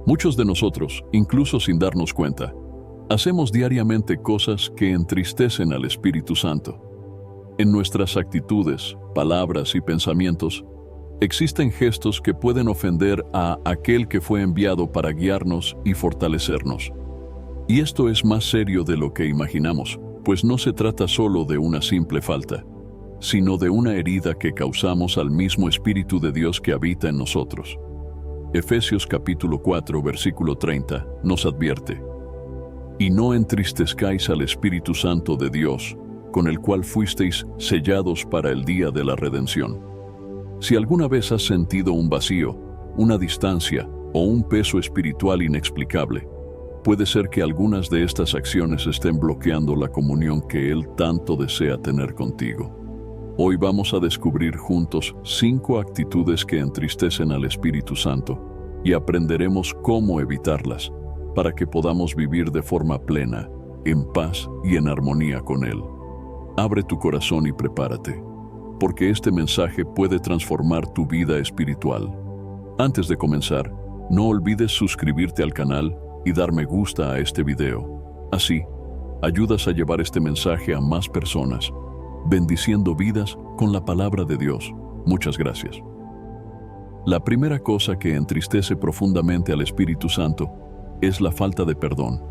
Muchos de nosotros, incluso sin darnos cuenta, hacemos diariamente cosas que entristecen al Espíritu Santo. En nuestras actitudes, palabras y pensamientos, existen gestos que pueden ofender a aquel que fue enviado para guiarnos y fortalecernos. Y esto es más serio de lo que imaginamos, pues no se trata solo de una simple falta, sino de una herida que causamos al mismo Espíritu de Dios que habita en nosotros. Efesios capítulo 4, versículo 30 nos advierte: «Y no entristezcáis al Espíritu Santo de Dios, con el cual fuisteis sellados para el día de la redención». Si alguna vez has sentido un vacío, una distancia o un peso espiritual inexplicable, puede ser que algunas de estas acciones estén bloqueando la comunión que Él tanto desea tener contigo. Hoy vamos a descubrir juntos 5 actitudes que entristecen al Espíritu Santo y aprenderemos cómo evitarlas para que podamos vivir de forma plena, en paz y en armonía con Él. Abre tu corazón y prepárate, porque este mensaje puede transformar tu vida espiritual. Antes de comenzar, no olvides suscribirte al canal y dar me gusta a este video. Así, ayudas a llevar este mensaje a más personas, bendiciendo vidas con la palabra de Dios. Muchas gracias. La primera cosa que entristece profundamente al Espíritu Santo es la falta de perdón.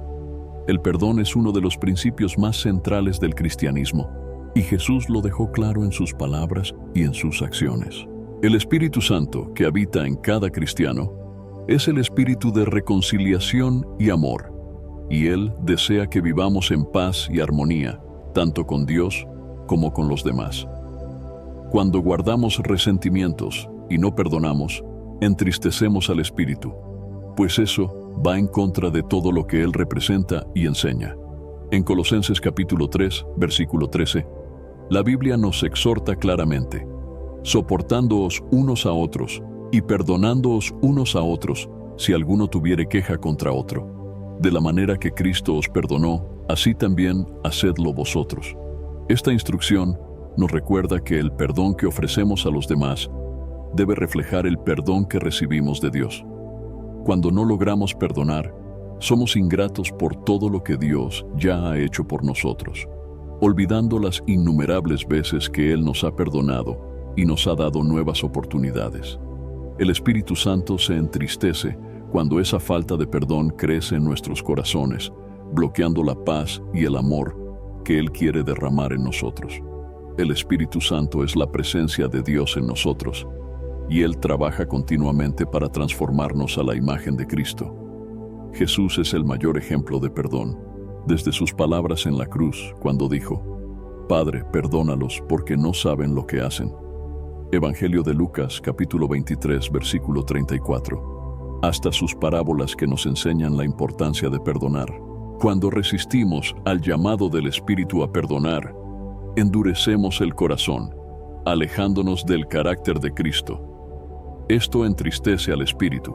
El perdón es uno de los principios más centrales del cristianismo, y Jesús lo dejó claro en sus palabras y en sus acciones. El Espíritu Santo que habita en cada cristiano es el espíritu de reconciliación y amor, y Él desea que vivamos en paz y armonía, tanto con Dios como con los demás. Cuando guardamos resentimientos y no perdonamos, entristecemos al Espíritu, pues eso va en contra de todo lo que Él representa y enseña. En Colosenses capítulo 3, versículo 13, la Biblia nos exhorta claramente: soportándoos unos a otros y perdonándoos unos a otros si alguno tuviere queja contra otro. De la manera que Cristo os perdonó, así también hacedlo vosotros. Esta instrucción nos recuerda que el perdón que ofrecemos a los demás debe reflejar el perdón que recibimos de Dios. Cuando no logramos perdonar, somos ingratos por todo lo que Dios ya ha hecho por nosotros, olvidando las innumerables veces que Él nos ha perdonado y nos ha dado nuevas oportunidades. El Espíritu Santo se entristece cuando esa falta de perdón crece en nuestros corazones, bloqueando la paz y el amor que Él quiere derramar en nosotros. El Espíritu Santo es la presencia de Dios en nosotros, y Él trabaja continuamente para transformarnos a la imagen de Cristo. Jesús es el mayor ejemplo de perdón, desde sus palabras en la cruz, cuando dijo: «Padre, perdónalos porque no saben lo que hacen». Evangelio de Lucas, capítulo 23, versículo 34. Hasta sus parábolas que nos enseñan la importancia de perdonar. Cuando resistimos al llamado del Espíritu a perdonar, endurecemos el corazón, alejándonos del carácter de Cristo. Esto entristece al Espíritu,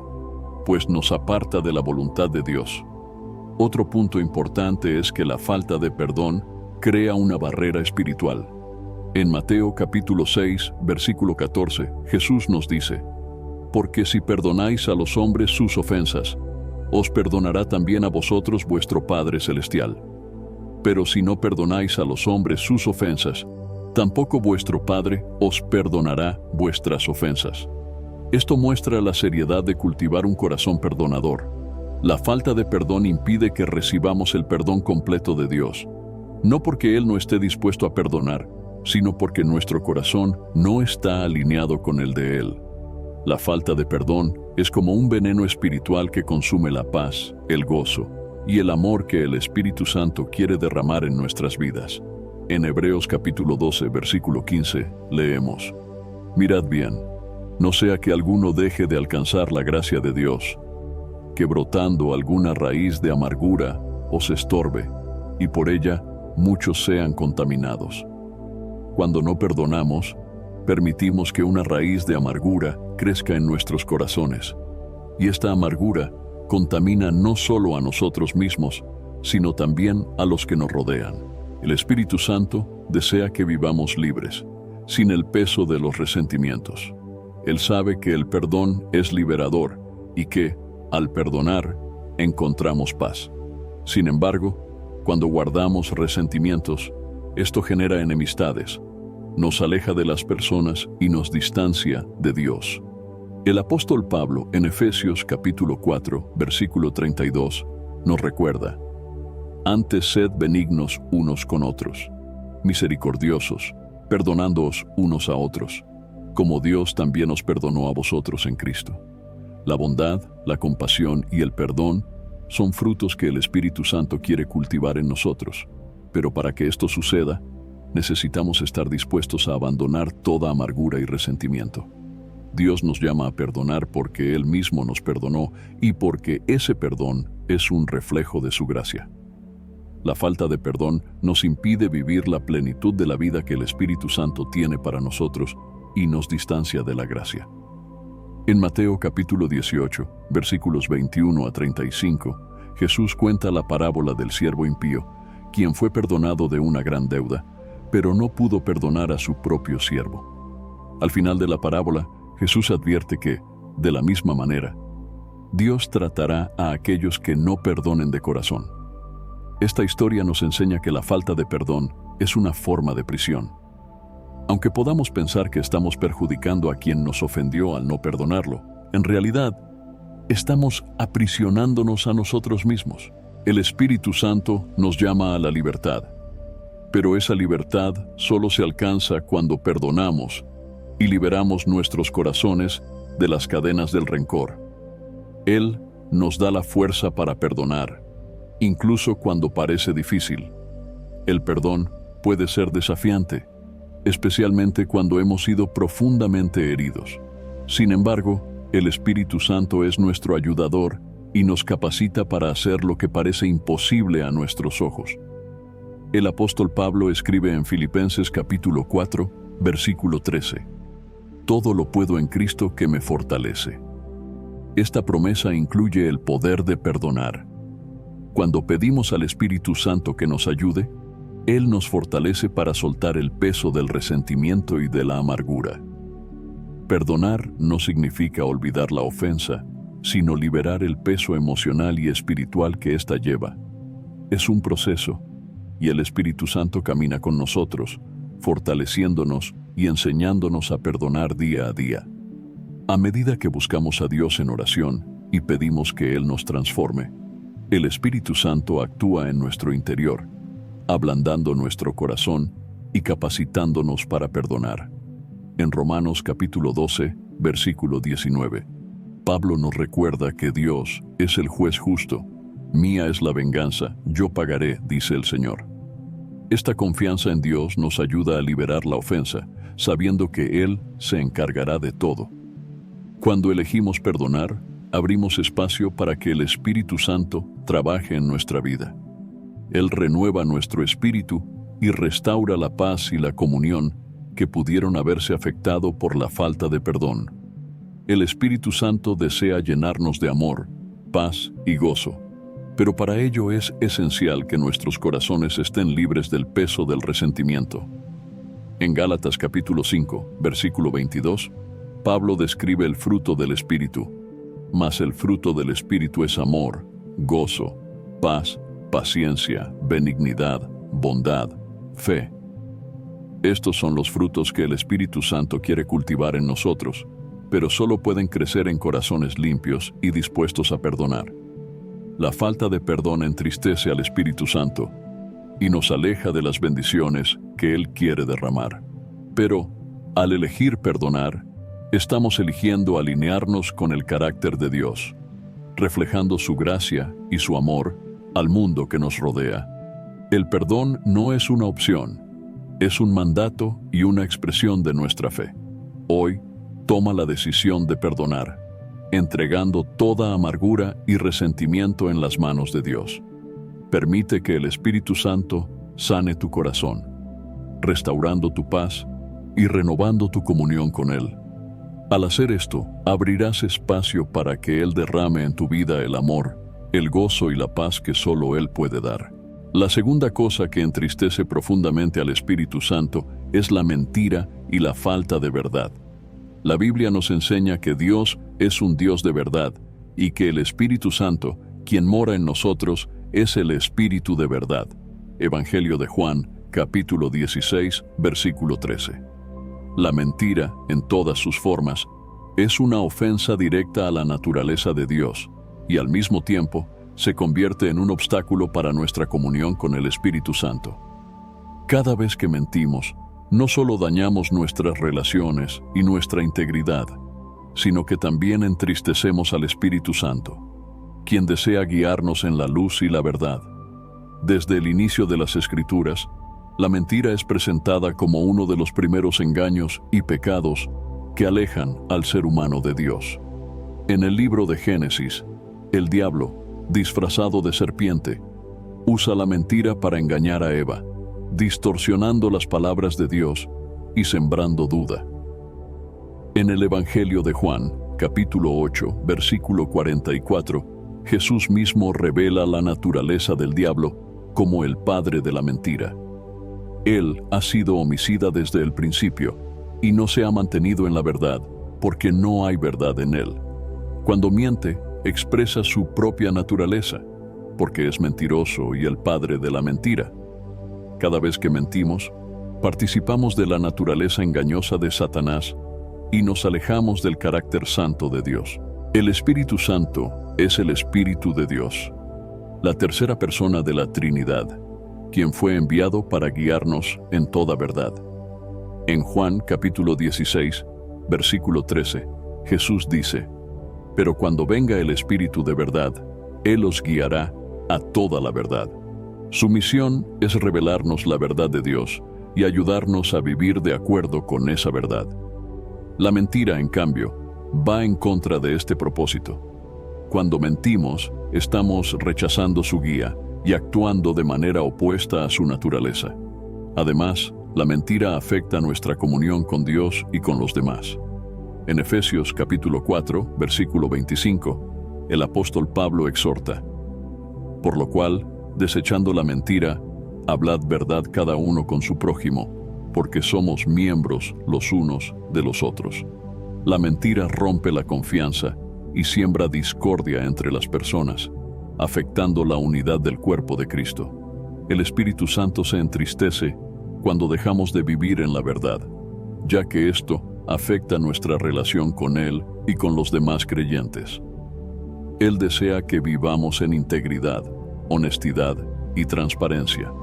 pues nos aparta de la voluntad de Dios. Otro punto importante es que la falta de perdón crea una barrera espiritual. En Mateo capítulo 6, versículo 14, Jesús nos dice: «Porque si perdonáis a los hombres sus ofensas, os perdonará también a vosotros vuestro Padre Celestial. Pero si no perdonáis a los hombres sus ofensas, tampoco vuestro Padre os perdonará vuestras ofensas». Esto muestra la seriedad de cultivar un corazón perdonador. La falta de perdón impide que recibamos el perdón completo de Dios, no porque Él no esté dispuesto a perdonar, sino porque nuestro corazón no está alineado con el de Él. La falta de perdón es como un veneno espiritual que consume la paz, el gozo y el amor que el Espíritu Santo quiere derramar en nuestras vidas. En Hebreos capítulo 12, versículo 15, leemos: «Mirad bien, no sea que alguno deje de alcanzar la gracia de Dios, que brotando alguna raíz de amargura os estorbe, y por ella muchos sean contaminados». Cuando no perdonamos, permitimos que una raíz de amargura crezca en nuestros corazones, y esta amargura contamina no solo a nosotros mismos, sino también a los que nos rodean. El Espíritu Santo desea que vivamos libres, sin el peso de los resentimientos. Él sabe que el perdón es liberador y que, Al perdonar, encontramos paz. Sin embargo, cuando guardamos resentimientos, esto genera enemistades, nos aleja de las personas y nos distancia de Dios. El apóstol Pablo, en Efesios capítulo 4, versículo 32, nos recuerda: antes sed benignos unos con otros, misericordiosos, perdonándoos unos a otros, como Dios también os perdonó a vosotros en Cristo. La bondad, la compasión y el perdón son frutos que el Espíritu Santo quiere cultivar en nosotros, pero para que esto suceda, necesitamos estar dispuestos a abandonar toda amargura y resentimiento. Dios nos llama a perdonar porque Él mismo nos perdonó y porque ese perdón es un reflejo de su gracia. La falta de perdón nos impide vivir la plenitud de la vida que el Espíritu Santo tiene para nosotros y nos distancia de la gracia. En Mateo capítulo 18, versículos 21 a 35, Jesús cuenta la parábola del siervo impío, quien fue perdonado de una gran deuda, pero no pudo perdonar a su propio siervo. Al final de la parábola, Jesús advierte que, de la misma manera, Dios tratará a aquellos que no perdonen de corazón. Esta historia nos enseña que la falta de perdón es una forma de prisión. Aunque podamos pensar que estamos perjudicando a quien nos ofendió al no perdonarlo, en realidad, estamos aprisionándonos a nosotros mismos. El Espíritu Santo nos llama a la libertad, pero esa libertad solo se alcanza cuando perdonamos y liberamos nuestros corazones de las cadenas del rencor. Él nos da la fuerza para perdonar, incluso cuando parece difícil. El perdón puede ser desafiante, especialmente cuando hemos sido profundamente heridos. Sin embargo, el Espíritu Santo es nuestro ayudador y nos capacita para hacer lo que parece imposible a nuestros ojos. El apóstol Pablo escribe en Filipenses capítulo 4, versículo 13: todo lo puedo en Cristo que me fortalece. Esta promesa incluye el poder de perdonar. Cuando pedimos al Espíritu Santo que nos ayude, Él nos fortalece para soltar el peso del resentimiento y de la amargura. Perdonar no significa olvidar la ofensa, sino liberar el peso emocional y espiritual que ésta lleva. Es un proceso, y el Espíritu Santo camina con nosotros, fortaleciéndonos y enseñándonos a perdonar día a día. A medida que buscamos a Dios en oración y pedimos que Él nos transforme, el Espíritu Santo actúa en nuestro interior, ablandando nuestro corazón y capacitándonos para perdonar. En Romanos capítulo 12, versículo 19, Pablo nos recuerda que Dios es el juez justo. Mía es la venganza, yo pagaré, dice el Señor. Esta confianza en Dios nos ayuda a liberar la ofensa, sabiendo que Él se encargará de todo. Cuando elegimos perdonar, abrimos espacio para que el Espíritu Santo trabaje en nuestra vida. Él renueva nuestro espíritu y restaura la paz y la comunión que pudieron haberse afectado por la falta de perdón. El Espíritu Santo desea llenarnos de amor, paz y gozo, pero para ello es esencial que nuestros corazones estén libres del peso del resentimiento. En Gálatas capítulo 5, versículo 22, Pablo describe el fruto del Espíritu. Mas el fruto del Espíritu es amor, gozo, paz, paciencia, benignidad, bondad, fe. Estos son los frutos que el Espíritu Santo quiere cultivar en nosotros, pero solo pueden crecer en corazones limpios y dispuestos a perdonar. La falta de perdón entristece al Espíritu Santo y nos aleja de las bendiciones que Él quiere derramar. Pero, al elegir perdonar, estamos eligiendo alinearnos con el carácter de Dios, reflejando su gracia y su amor al mundo que nos rodea. El perdón no es una opción, es un mandato y una expresión de nuestra fe. Hoy, toma la decisión de perdonar, entregando toda amargura y resentimiento en las manos de Dios. Permite que el Espíritu Santo sane tu corazón, restaurando tu paz y renovando tu comunión con Él. Al hacer esto, abrirás espacio para que Él derrame en tu vida el amor, el gozo y la paz que solo Él puede dar. La segunda cosa que entristece profundamente al Espíritu Santo es la mentira y la falta de verdad. La Biblia nos enseña que Dios es un Dios de verdad y que el Espíritu Santo, quien mora en nosotros, es el Espíritu de verdad. Evangelio de Juan, capítulo 16, versículo 13. La mentira, en todas sus formas, es una ofensa directa a la naturaleza de Dios y al mismo tiempo se convierte en un obstáculo para nuestra comunión con el Espíritu Santo. Cada vez que mentimos, no solo dañamos nuestras relaciones y nuestra integridad, sino que también entristecemos al Espíritu Santo, quien desea guiarnos en la luz y la verdad. Desde el inicio de las Escrituras, la mentira es presentada como uno de los primeros engaños y pecados que alejan al ser humano de Dios. En el libro de Génesis, el diablo, disfrazado de serpiente, usa la mentira para engañar a Eva, distorsionando las palabras de Dios y sembrando duda. En el Evangelio de Juan, capítulo 8, versículo 44, Jesús mismo revela la naturaleza del diablo como el padre de la mentira. Él ha sido homicida desde el principio y no se ha mantenido en la verdad, porque no hay verdad en él. Cuando miente, expresa su propia naturaleza, porque es mentiroso y el padre de la mentira. Cada vez que mentimos, participamos de la naturaleza engañosa de Satanás y nos alejamos del carácter santo de Dios. El Espíritu Santo es el Espíritu de Dios, la tercera persona de la Trinidad, quien fue enviado para guiarnos en toda verdad. En Juan capítulo 16, versículo 13, Jesús dice: «Pero cuando venga el Espíritu de verdad, Él os guiará a toda la verdad». Su misión es revelarnos la verdad de Dios y ayudarnos a vivir de acuerdo con esa verdad. La mentira, en cambio, va en contra de este propósito. Cuando mentimos, estamos rechazando su guía y actuando de manera opuesta a su naturaleza. Además, la mentira afecta nuestra comunión con Dios y con los demás. En Efesios capítulo 4, versículo 25, el apóstol Pablo exhorta: «Por lo cual, desechando la mentira, hablad verdad cada uno con su prójimo, porque somos miembros los unos de los otros». La mentira rompe la confianza y siembra discordia entre las personas, afectando la unidad del cuerpo de Cristo. El Espíritu Santo se entristece cuando dejamos de vivir en la verdad, ya que esto afecta nuestra relación con Él y con los demás creyentes. Él desea que vivamos en integridad, honestidad y transparencia.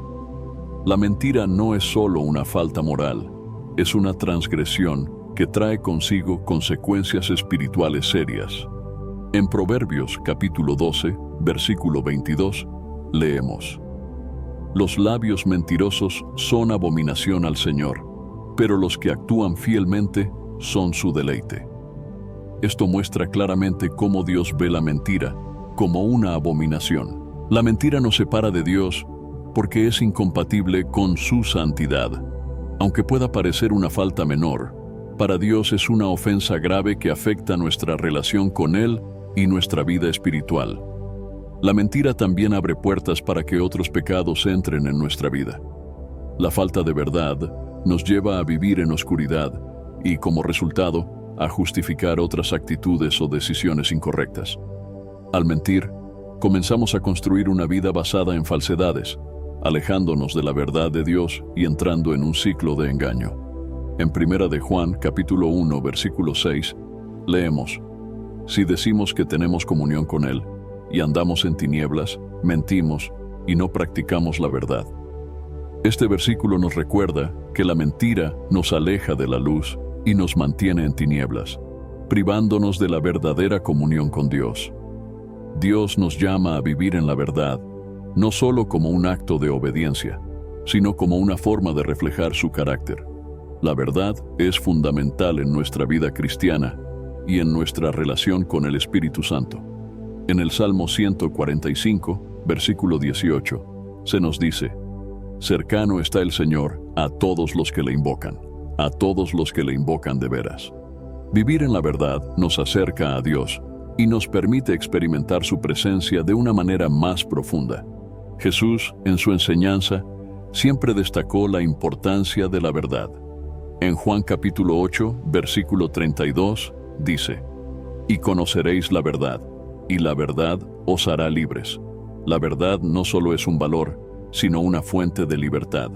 La mentira no es solo una falta moral, es una transgresión que trae consigo consecuencias espirituales serias. En Proverbios capítulo 12, versículo 22, leemos: «Los labios mentirosos son abominación al Señor, pero los que actúan fielmente son su deleite». Esto muestra claramente cómo Dios ve la mentira como una abominación. La mentira nos separa de Dios porque es incompatible con su santidad. Aunque pueda parecer una falta menor, para Dios es una ofensa grave que afecta nuestra relación con Él y nuestra vida espiritual. La mentira también abre puertas para que otros pecados entren en nuestra vida. La falta de verdad nos lleva a vivir en oscuridad y, como resultado, a justificar otras actitudes o decisiones incorrectas. Al mentir, comenzamos a construir una vida basada en falsedades, alejándonos de la verdad de Dios y entrando en un ciclo de engaño. En 1 de Juan, capítulo 1, versículo 6, leemos: «Si decimos que tenemos comunión con Él y andamos en tinieblas, mentimos y no practicamos la verdad». Este versículo nos recuerda que la mentira nos aleja de la luz y nos mantiene en tinieblas, privándonos de la verdadera comunión con Dios. Dios nos llama a vivir en la verdad, no solo como un acto de obediencia, sino como una forma de reflejar su carácter. La verdad es fundamental en nuestra vida cristiana y en nuestra relación con el Espíritu Santo. En el Salmo 145, versículo 18, se nos dice: «Cercano está el Señor a todos los que le invocan, a todos los que le invocan de veras». Vivir en la verdad nos acerca a Dios y nos permite experimentar su presencia de una manera más profunda. Jesús, en su enseñanza, siempre destacó la importancia de la verdad. En Juan capítulo 8, versículo 32, dice: «Y conoceréis la verdad, y la verdad os hará libres. La verdad no solo es un valor, sino una fuente de libertad.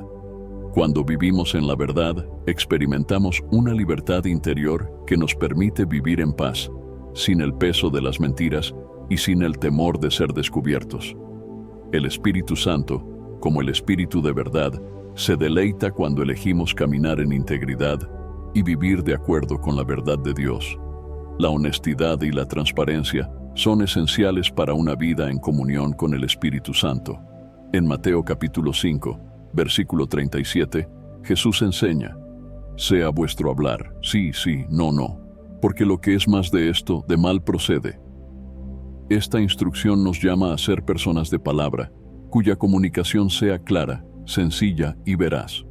Cuando vivimos en la verdad, experimentamos una libertad interior que nos permite vivir en paz, sin el peso de las mentiras y sin el temor de ser descubiertos. El Espíritu Santo, como el Espíritu de verdad, se deleita cuando elegimos caminar en integridad y vivir de acuerdo con la verdad de Dios. La honestidad y la transparencia son esenciales para una vida en comunión con el Espíritu Santo. En Mateo capítulo 5, versículo 37, Jesús enseña: sea vuestro hablar, sí, sí, no, no, porque lo que es más de esto, de mal procede. Esta instrucción nos llama a ser personas de palabra, cuya comunicación sea clara, sencilla y veraz.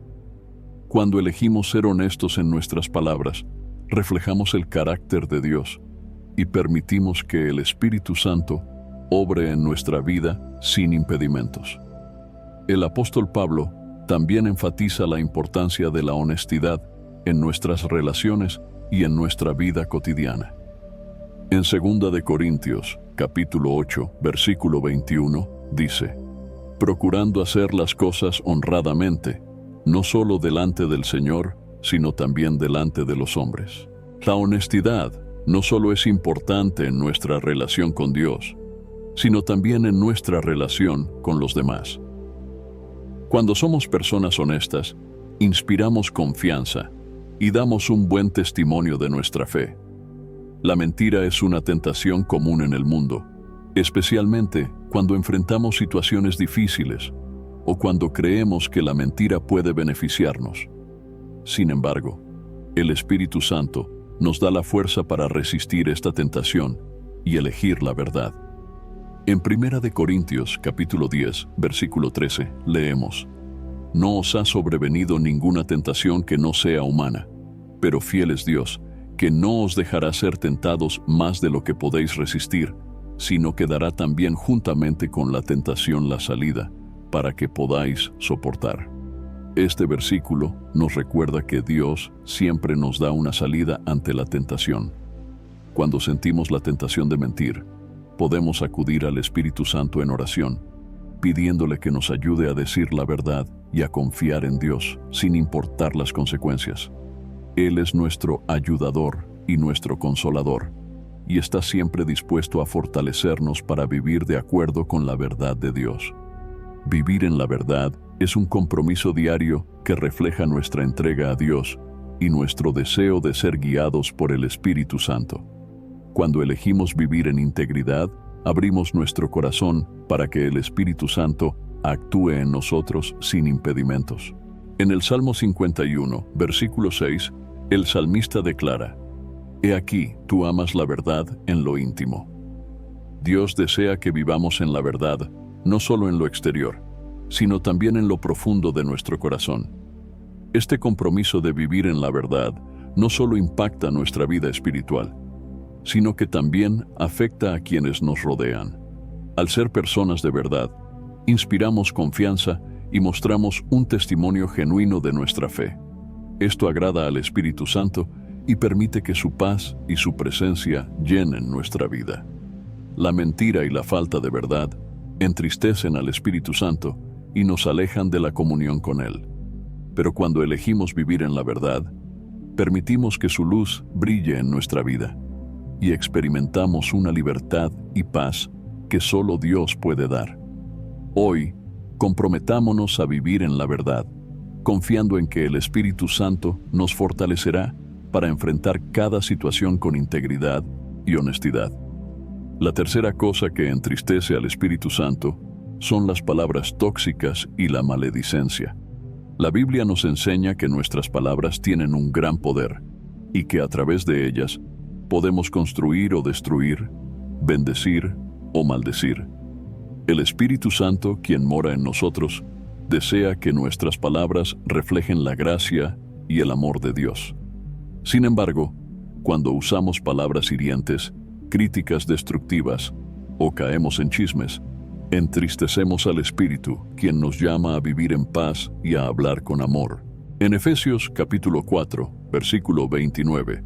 Cuando elegimos ser honestos en nuestras palabras, reflejamos el carácter de Dios y permitimos que el Espíritu Santo obre en nuestra vida sin impedimentos. El apóstol Pablo también enfatiza la importancia de la honestidad en nuestras relaciones y en nuestra vida cotidiana. En 2 de Corintios, capítulo 8, versículo 21, dice: procurando hacer las cosas honradamente, no solo delante del Señor, sino también delante de los hombres. La honestidad no solo es importante en nuestra relación con Dios, sino también en nuestra relación con los demás. Cuando somos personas honestas, inspiramos confianza y damos un buen testimonio de nuestra fe. La mentira es una tentación común en el mundo, especialmente cuando enfrentamos situaciones difíciles o cuando creemos que la mentira puede beneficiarnos. Sin embargo, el Espíritu Santo nos da la fuerza para resistir esta tentación y elegir la verdad. En 1 de Corintios, capítulo 10, versículo 13, leemos: no os ha sobrevenido ninguna tentación que no sea humana, pero fiel es Dios, que no os dejará ser tentados más de lo que podéis resistir, sino que dará también juntamente con la tentación la salida, para que podáis soportar. Este versículo nos recuerda que Dios siempre nos da una salida ante la tentación. Cuando sentimos la tentación de mentir, podemos acudir al Espíritu Santo en oración, pidiéndole que nos ayude a decir la verdad y a confiar en Dios, sin importar las consecuencias. Él es nuestro ayudador y nuestro consolador, y está siempre dispuesto a fortalecernos para vivir de acuerdo con la verdad de Dios. Vivir en la verdad es un compromiso diario que refleja nuestra entrega a Dios y nuestro deseo de ser guiados por el Espíritu Santo. Cuando elegimos vivir en integridad, abrimos nuestro corazón para que el Espíritu Santo actúe en nosotros sin impedimentos. En el Salmo 51, versículo 6, el salmista declara: he aquí, tú amas la verdad en lo íntimo. Dios desea que vivamos en la verdad, no solo en lo exterior, sino también en lo profundo de nuestro corazón. Este compromiso de vivir en la verdad no solo impacta nuestra vida espiritual, sino que también afecta a quienes nos rodean. Al ser personas de verdad, inspiramos confianza y mostramos un testimonio genuino de nuestra fe. Esto agrada al Espíritu Santo y permite que su paz y su presencia llenen nuestra vida. La mentira y la falta de verdad entristecen al Espíritu Santo y nos alejan de la comunión con Él. Pero cuando elegimos vivir en la verdad, permitimos que su luz brille en nuestra vida y experimentamos una libertad y paz que solo Dios puede dar. Hoy, comprometámonos a vivir en la verdad, confiando en que el Espíritu Santo nos fortalecerá para enfrentar cada situación con integridad y honestidad. La tercera cosa que entristece al Espíritu Santo son las palabras tóxicas y la maledicencia. La Biblia nos enseña que nuestras palabras tienen un gran poder y que a través de ellas podemos construir o destruir, bendecir o maldecir. El Espíritu Santo, quien mora en nosotros, desea que nuestras palabras reflejen la gracia y el amor de Dios. Sin embargo, cuando usamos palabras hirientes, críticas destructivas o caemos en chismes, entristecemos al Espíritu, quien nos llama a vivir en paz y a hablar con amor. En Efesios capítulo 4, versículo 29,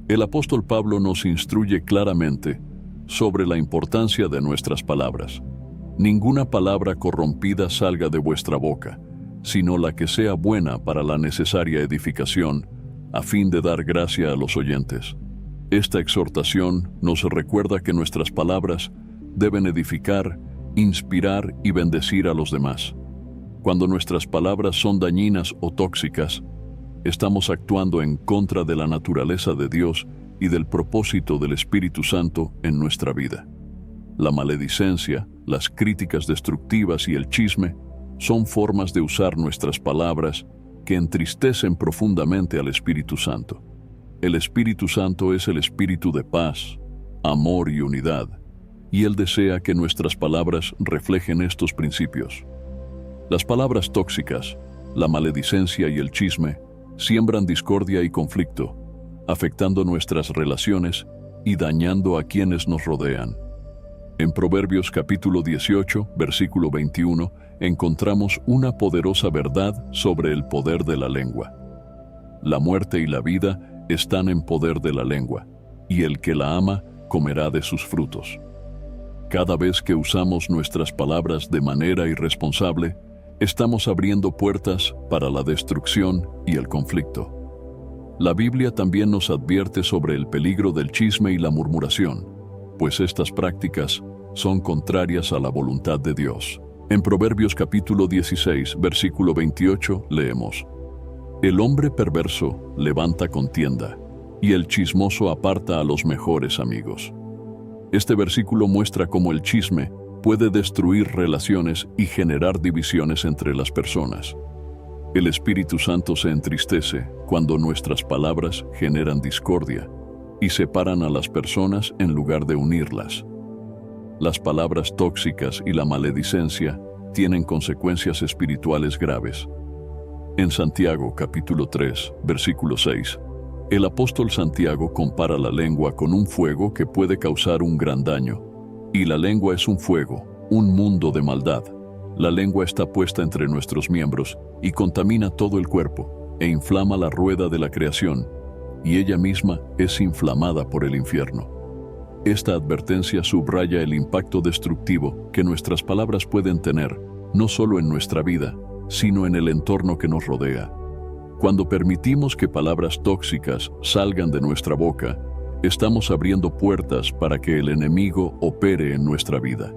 el apóstol Pablo nos instruye claramente sobre la importancia de nuestras palabras. Ninguna palabra corrompida salga de vuestra boca, sino la que sea buena para la necesaria edificación, a fin de dar gracia a los oyentes. Esta exhortación nos recuerda que nuestras palabras deben edificar, inspirar y bendecir a los demás. Cuando nuestras palabras son dañinas o tóxicas, estamos actuando en contra de la naturaleza de Dios y del propósito del Espíritu Santo en nuestra vida. La maledicencia, las críticas destructivas y el chisme son formas de usar nuestras palabras que entristecen profundamente al Espíritu Santo. El Espíritu Santo es el espíritu de paz, amor y unidad, y Él desea que nuestras palabras reflejen estos principios. Las palabras tóxicas, la maledicencia y el chisme siembran discordia y conflicto, afectando nuestras relaciones y dañando a quienes nos rodean. En Proverbios capítulo 18, versículo 21, encontramos una poderosa verdad sobre el poder de la lengua. La muerte y la vida están en poder de la lengua, y el que la ama comerá de sus frutos. Cada vez que usamos nuestras palabras de manera irresponsable, estamos abriendo puertas para la destrucción y el conflicto. La Biblia también nos advierte sobre el peligro del chisme y la murmuración, pues estas prácticas son contrarias a la voluntad de Dios. En Proverbios capítulo 16, versículo 28, leemos: El hombre perverso levanta contienda, y el chismoso aparta a los mejores amigos. Este versículo muestra cómo el chisme puede destruir relaciones y generar divisiones entre las personas. El Espíritu Santo se entristece cuando nuestras palabras generan discordia y separan a las personas en lugar de unirlas. Las palabras tóxicas y la maledicencia tienen consecuencias espirituales graves. En Santiago capítulo 3, versículo 6, el apóstol Santiago compara la lengua con un fuego que puede causar un gran daño. Y la lengua es un fuego, un mundo de maldad. La lengua está puesta entre nuestros miembros y contamina todo el cuerpo e inflama la rueda de la creación, y ella misma es inflamada por el infierno. Esta advertencia subraya el impacto destructivo que nuestras palabras pueden tener, no solo en nuestra vida, sino en el entorno que nos rodea. Cuando permitimos que palabras tóxicas salgan de nuestra boca, estamos abriendo puertas para que el enemigo opere en nuestra vida.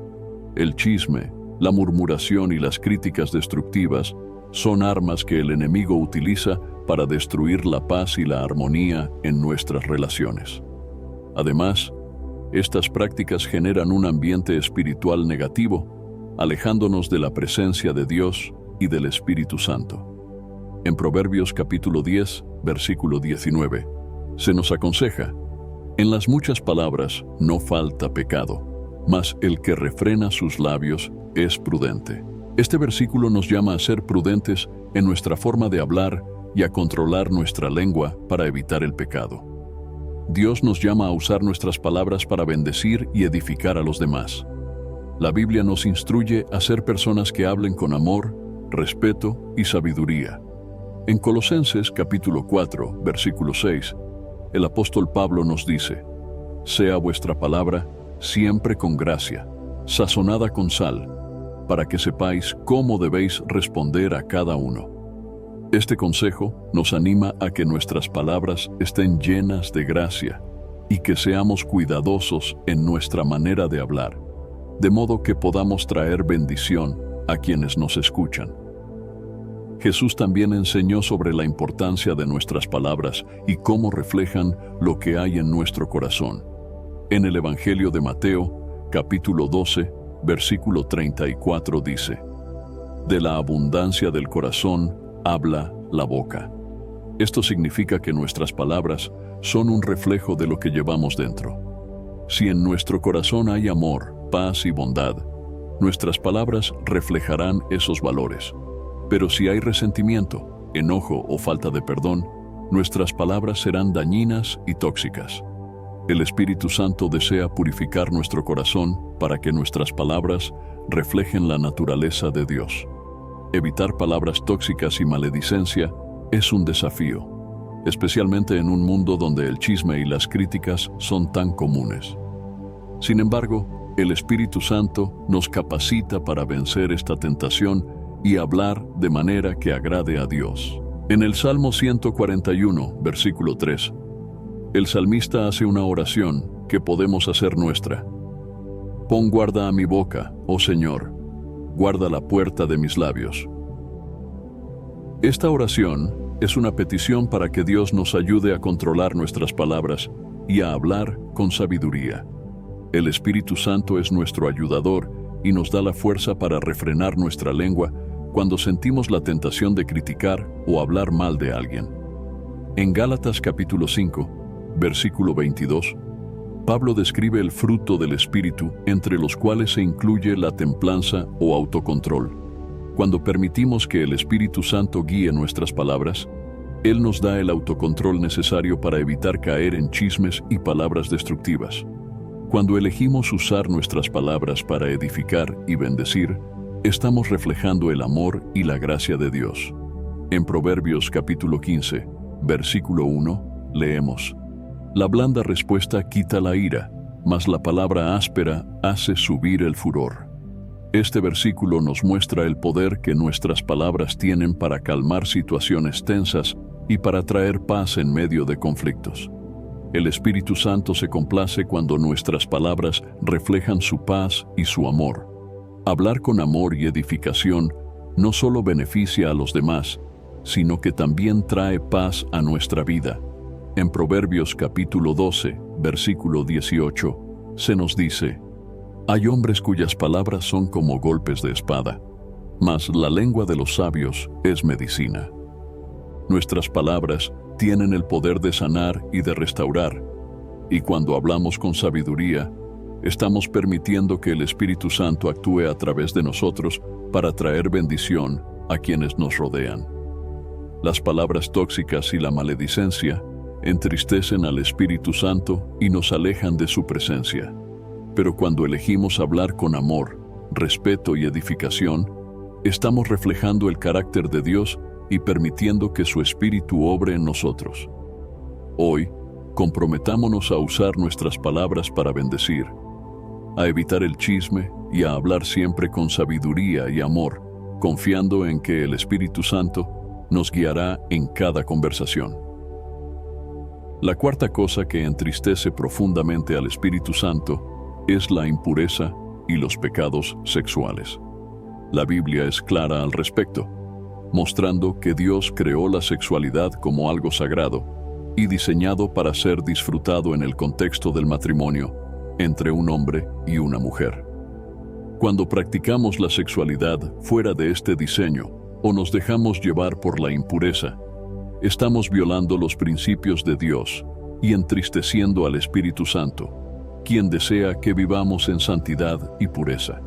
El chisme, la murmuración y las críticas destructivas son armas que el enemigo utiliza para destruir la paz y la armonía en nuestras relaciones. Además, estas prácticas generan un ambiente espiritual negativo, alejándonos de la presencia de Dios y del Espíritu Santo. En Proverbios capítulo 10, versículo 19, se nos aconseja: En las muchas palabras no falta pecado, mas el que refrena sus labios es prudente. Este versículo nos llama a ser prudentes en nuestra forma de hablar y a controlar nuestra lengua para evitar el pecado. Dios nos llama a usar nuestras palabras para bendecir y edificar a los demás. La Biblia nos instruye a ser personas que hablen con amor, respeto y sabiduría. En Colosenses capítulo 4, versículo 6, el apóstol Pablo nos dice: Sea vuestra palabra siempre con gracia, sazonada con sal, para que sepáis cómo debéis responder a cada uno. Este consejo nos anima a que nuestras palabras estén llenas de gracia y que seamos cuidadosos en nuestra manera de hablar, de modo que podamos traer bendición a quienes nos escuchan. Jesús también enseñó sobre la importancia de nuestras palabras y cómo reflejan lo que hay en nuestro corazón. En el Evangelio de Mateo, capítulo 12, versículo 34 dice: De la abundancia del corazón habla la boca. Esto significa que nuestras palabras son un reflejo de lo que llevamos dentro. Si en nuestro corazón hay amor, paz y bondad, nuestras palabras reflejarán esos valores. Pero si hay resentimiento, enojo o falta de perdón, nuestras palabras serán dañinas y tóxicas. El Espíritu Santo desea purificar nuestro corazón para que nuestras palabras reflejen la naturaleza de Dios. Evitar palabras tóxicas y maledicencia es un desafío, especialmente en un mundo donde el chisme y las críticas son tan comunes. Sin embargo, el Espíritu Santo nos capacita para vencer esta tentación y hablar de manera que agrade a Dios. En el Salmo 141, versículo 3, el salmista hace una oración que podemos hacer nuestra. Pon guarda a mi boca, oh Señor, guarda la puerta de mis labios. Esta oración es una petición para que Dios nos ayude a controlar nuestras palabras y a hablar con sabiduría. El Espíritu Santo es nuestro ayudador y nos da la fuerza para refrenar nuestra lengua cuando sentimos la tentación de criticar o hablar mal de alguien. En Gálatas capítulo 5, versículo 22, Pablo describe el fruto del Espíritu, entre los cuales se incluye la templanza o autocontrol. Cuando permitimos que el Espíritu Santo guíe nuestras palabras, Él nos da el autocontrol necesario para evitar caer en chismes y palabras destructivas. Cuando elegimos usar nuestras palabras para edificar y bendecir, estamos reflejando el amor y la gracia de Dios. En Proverbios capítulo 15, versículo 1, leemos: La blanda respuesta quita la ira, mas la palabra áspera hace subir el furor. Este versículo nos muestra el poder que nuestras palabras tienen para calmar situaciones tensas y para traer paz en medio de conflictos. El Espíritu Santo se complace cuando nuestras palabras reflejan su paz y su amor. Hablar con amor y edificación no solo beneficia a los demás, sino que también trae paz a nuestra vida. En Proverbios capítulo 12, versículo 18, se nos dice: Hay hombres cuyas palabras son como golpes de espada, mas la lengua de los sabios es medicina. Nuestras palabras tienen el poder de sanar y de restaurar, y cuando hablamos con sabiduría, estamos permitiendo que el Espíritu Santo actúe a través de nosotros para traer bendición a quienes nos rodean. Las palabras tóxicas y la maledicencia entristecen al Espíritu Santo y nos alejan de su presencia. Pero cuando elegimos hablar con amor, respeto y edificación, estamos reflejando el carácter de Dios y permitiendo que su Espíritu obre en nosotros. Hoy, comprometámonos a usar nuestras palabras para bendecir, a evitar el chisme y a hablar siempre con sabiduría y amor, confiando en que el Espíritu Santo nos guiará en cada conversación. La cuarta cosa que entristece profundamente al Espíritu Santo es la impureza y los pecados sexuales. La Biblia es clara al respecto, mostrando que Dios creó la sexualidad como algo sagrado y diseñado para ser disfrutado en el contexto del matrimonio entre un hombre y una mujer. Cuando practicamos la sexualidad fuera de este diseño o nos dejamos llevar por la impureza, estamos violando los principios de Dios y entristeciendo al Espíritu Santo, quien desea que vivamos en santidad y pureza.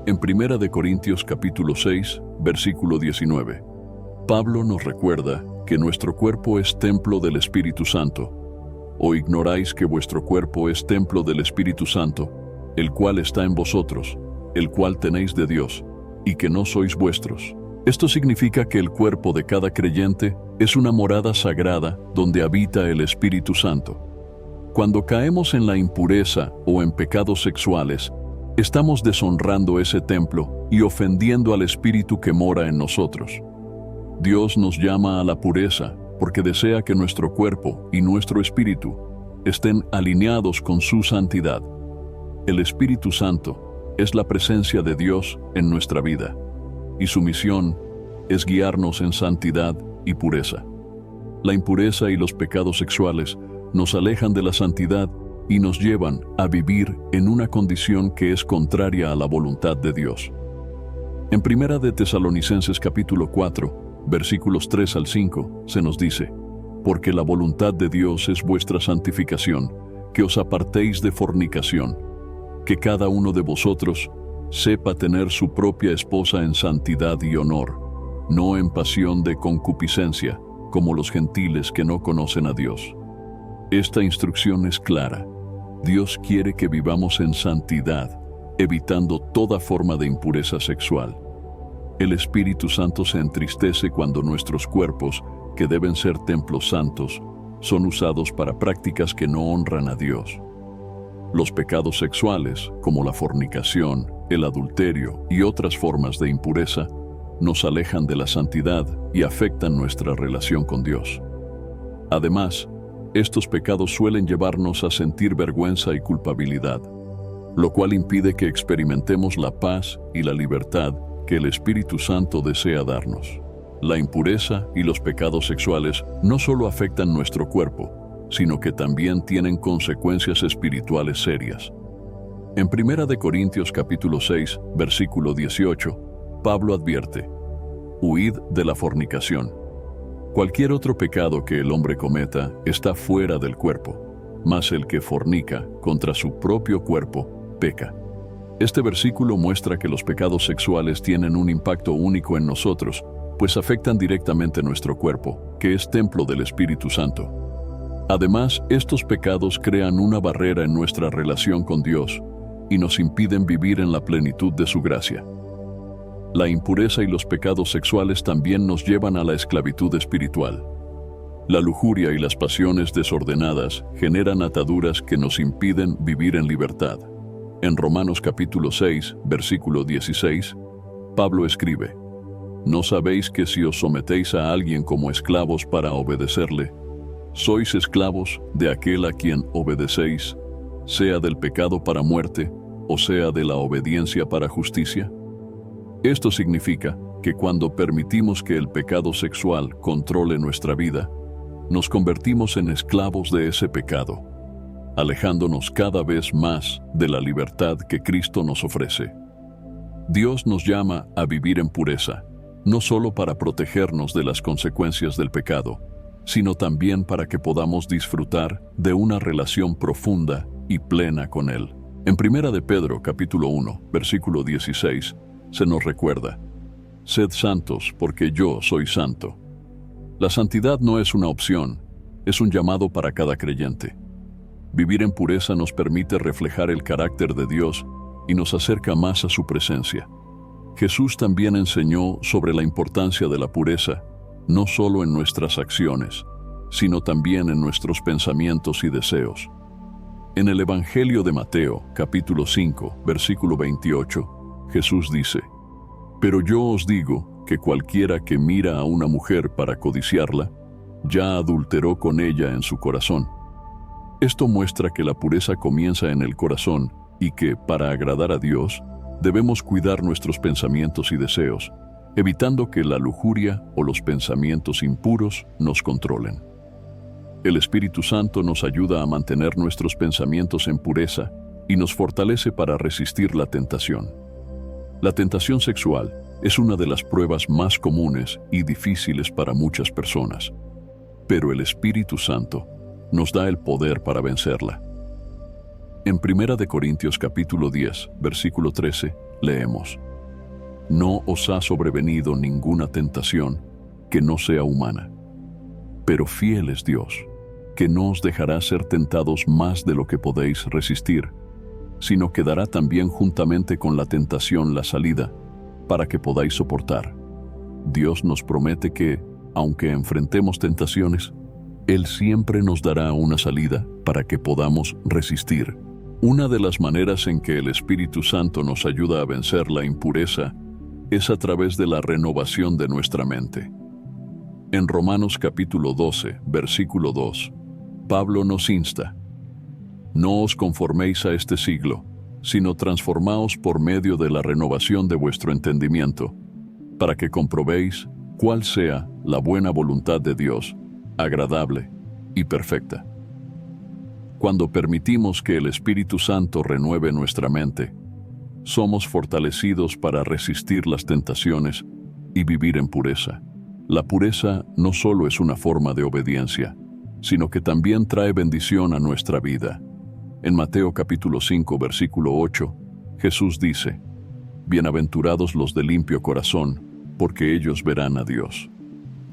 En 1 Corintios capítulo 6, versículo 19, Pablo nos recuerda que nuestro cuerpo es templo del Espíritu Santo. ¿O ignoráis que vuestro cuerpo es templo del Espíritu Santo, el cual está en vosotros, el cual tenéis de Dios, y que no sois vuestros? Esto significa que el cuerpo de cada creyente es una morada sagrada donde habita el Espíritu Santo. Cuando caemos en la impureza o en pecados sexuales, estamos deshonrando ese templo y ofendiendo al Espíritu que mora en nosotros. Dios nos llama a la pureza porque desea que nuestro cuerpo y nuestro espíritu estén alineados con su santidad. El Espíritu Santo es la presencia de Dios en nuestra vida, y su misión es guiarnos en santidad y pureza. La impureza y los pecados sexuales nos alejan de la santidad y nos llevan a vivir en una condición que es contraria a la voluntad de Dios. En 1 Tesalonicenses capítulo 4, versículos 3 al 5, se nos dice: Porque la voluntad de Dios es vuestra santificación, que os apartéis de fornicación, que cada uno de vosotros sepa tener su propia esposa en santidad y honor, no en pasión de concupiscencia, como los gentiles que no conocen a Dios. Esta instrucción es clara. Dios quiere que vivamos en santidad, evitando toda forma de impureza sexual. El Espíritu Santo se entristece cuando nuestros cuerpos, que deben ser templos santos, son usados para prácticas que no honran a Dios. Los pecados sexuales, como la fornicación, el adulterio y otras formas de impureza, nos alejan de la santidad y afectan nuestra relación con Dios. Además, estos pecados suelen llevarnos a sentir vergüenza y culpabilidad, lo cual impide que experimentemos la paz y la libertad que el Espíritu Santo desea darnos. La impureza y los pecados sexuales no solo afectan nuestro cuerpo, sino que también tienen consecuencias espirituales serias. En 1 Corintios capítulo 6, versículo 18, Pablo advierte: «Huid de la fornicación». Cualquier otro pecado que el hombre cometa está fuera del cuerpo, mas el que fornica contra su propio cuerpo peca. Este versículo muestra que los pecados sexuales tienen un impacto único en nosotros, pues afectan directamente nuestro cuerpo, que es templo del Espíritu Santo. Además, estos pecados crean una barrera en nuestra relación con Dios y nos impiden vivir en la plenitud de su gracia. La impureza y los pecados sexuales también nos llevan a la esclavitud espiritual. La lujuria y las pasiones desordenadas generan ataduras que nos impiden vivir en libertad. En Romanos capítulo 6, versículo 16, Pablo escribe: «¿No sabéis que si os sometéis a alguien como esclavos para obedecerle, sois esclavos de aquel a quien obedecéis, sea del pecado para muerte, o sea de la obediencia para justicia?» Esto significa que cuando permitimos que el pecado sexual controle nuestra vida, nos convertimos en esclavos de ese pecado, alejándonos cada vez más de la libertad que Cristo nos ofrece. Dios nos llama a vivir en pureza, no solo para protegernos de las consecuencias del pecado, sino también para que podamos disfrutar de una relación profunda y plena con Él. En 1 Pedro capítulo 1, versículo 16, se nos recuerda: «Sed santos, porque yo soy santo». La santidad no es una opción, es un llamado para cada creyente. Vivir en pureza nos permite reflejar el carácter de Dios y nos acerca más a su presencia. Jesús también enseñó sobre la importancia de la pureza, no solo en nuestras acciones, sino también en nuestros pensamientos y deseos. En el Evangelio de Mateo, capítulo 5, versículo 28, Jesús dice: «Pero yo os digo que cualquiera que mira a una mujer para codiciarla, ya adulteró con ella en su corazón». Esto muestra que la pureza comienza en el corazón y que, para agradar a Dios, debemos cuidar nuestros pensamientos y deseos, evitando que la lujuria o los pensamientos impuros nos controlen. El Espíritu Santo nos ayuda a mantener nuestros pensamientos en pureza y nos fortalece para resistir la tentación. La tentación sexual es una de las pruebas más comunes y difíciles para muchas personas, pero el Espíritu Santo nos da el poder para vencerla. En 1 Corintios capítulo 10, versículo 13, leemos: «No os ha sobrevenido ninguna tentación que no sea humana, pero fiel es Dios, que no os dejará ser tentados más de lo que podéis resistir, sino que dará también juntamente con la tentación la salida, para que podáis soportar». Dios nos promete que, aunque enfrentemos tentaciones, Él siempre nos dará una salida para que podamos resistir. Una de las maneras en que el Espíritu Santo nos ayuda a vencer la impureza es a través de la renovación de nuestra mente. En Romanos capítulo 12, versículo 2, Pablo nos insta: «No os conforméis a este siglo, sino transformaos por medio de la renovación de vuestro entendimiento, para que comprobéis cuál sea la buena voluntad de Dios, agradable y perfecta». Cuando permitimos que el Espíritu Santo renueve nuestra mente, somos fortalecidos para resistir las tentaciones y vivir en pureza. La pureza no solo es una forma de obediencia, sino que también trae bendición a nuestra vida. En Mateo capítulo 5, versículo 8, Jesús dice: «Bienaventurados los de limpio corazón, porque ellos verán a Dios».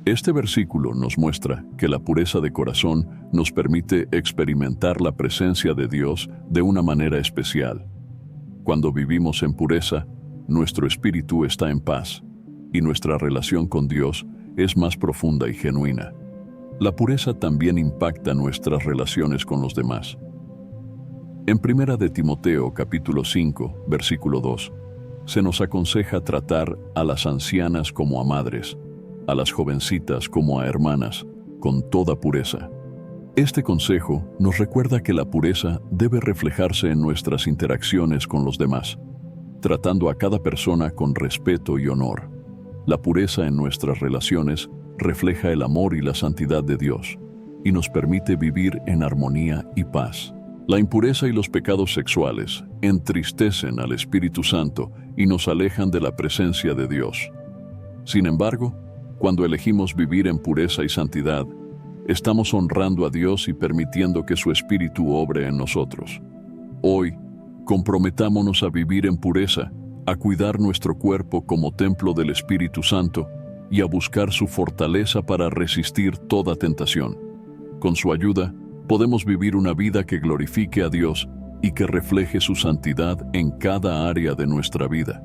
Este versículo nos muestra que la pureza de corazón nos permite experimentar la presencia de Dios de una manera especial. Cuando vivimos en pureza, nuestro espíritu está en paz y nuestra relación con Dios es más profunda y genuina. La pureza también impacta nuestras relaciones con los demás. En 1 de Timoteo capítulo 5, versículo 2, se nos aconseja tratar a las ancianas como a madres, a las jovencitas como a hermanas, con toda pureza. Este consejo nos recuerda que la pureza debe reflejarse en nuestras interacciones con los demás, tratando a cada persona con respeto y honor. La pureza en nuestras relaciones refleja el amor y la santidad de Dios, y nos permite vivir en armonía y paz. La impureza y los pecados sexuales entristecen al Espíritu Santo y nos alejan de la presencia de Dios. Sin embargo, cuando elegimos vivir en pureza y santidad, estamos honrando a Dios y permitiendo que su Espíritu obre en nosotros. Hoy, comprometámonos a vivir en pureza, a cuidar nuestro cuerpo como templo del Espíritu Santo y a buscar su fortaleza para resistir toda tentación. Con su ayuda, podemos vivir una vida que glorifique a Dios y que refleje su santidad en cada área de nuestra vida.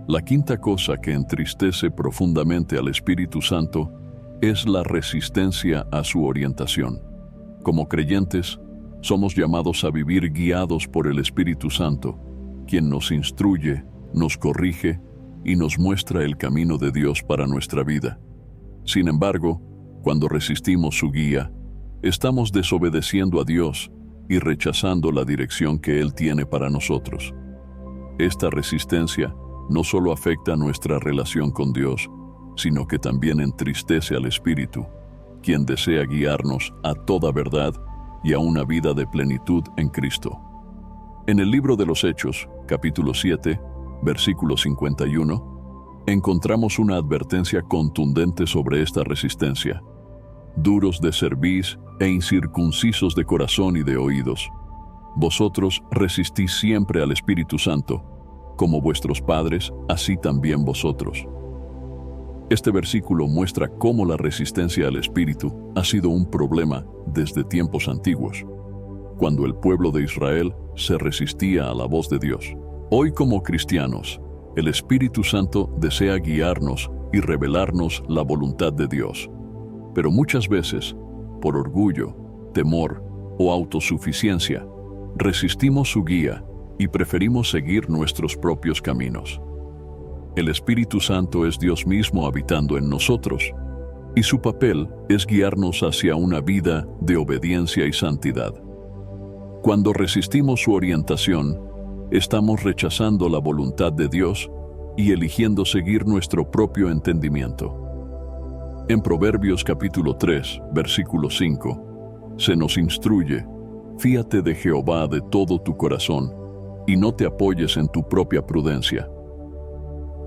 La quinta cosa que entristece profundamente al Espíritu Santo es la resistencia a su orientación. Como creyentes, somos llamados a vivir guiados por el Espíritu Santo, quien nos instruye, nos corrige y nos muestra el camino de Dios para nuestra vida. Sin embargo, cuando resistimos su guía, estamos desobedeciendo a Dios y rechazando la dirección que Él tiene para nosotros. Esta resistencia no solo afecta nuestra relación con Dios, sino que también entristece al Espíritu, quien desea guiarnos a toda verdad y a una vida de plenitud en Cristo. En el libro de los Hechos, capítulo 7, versículo 51, encontramos una advertencia contundente sobre esta resistencia. Duros de cerviz e incircuncisos de corazón y de oídos, vosotros resistís siempre al Espíritu Santo, como vuestros padres, así también vosotros. Este versículo muestra cómo la resistencia al Espíritu ha sido un problema desde tiempos antiguos, cuando el pueblo de Israel se resistía a la voz de Dios. Hoy, como cristianos, el Espíritu Santo desea guiarnos y revelarnos la voluntad de Dios. Pero muchas veces, por orgullo, temor o autosuficiencia, resistimos su guía y preferimos seguir nuestros propios caminos. El Espíritu Santo es Dios mismo habitando en nosotros, y su papel es guiarnos hacia una vida de obediencia y santidad. Cuando resistimos su orientación, estamos rechazando la voluntad de Dios y eligiendo seguir nuestro propio entendimiento. En Proverbios capítulo 3, versículo 5, se nos instruye: fíate de Jehová de todo tu corazón, y no te apoyes en tu propia prudencia.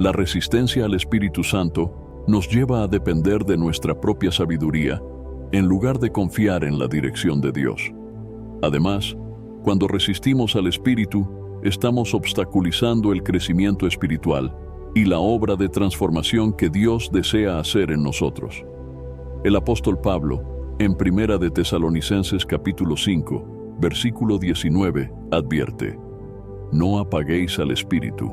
La resistencia al Espíritu Santo nos lleva a depender de nuestra propia sabiduría, en lugar de confiar en la dirección de Dios. Además, cuando resistimos al Espíritu, estamos obstaculizando el crecimiento espiritual y la obra de transformación que Dios desea hacer en nosotros. El apóstol Pablo, en 1 de Tesalonicenses capítulo 5, versículo 19, advierte: no apaguéis al Espíritu.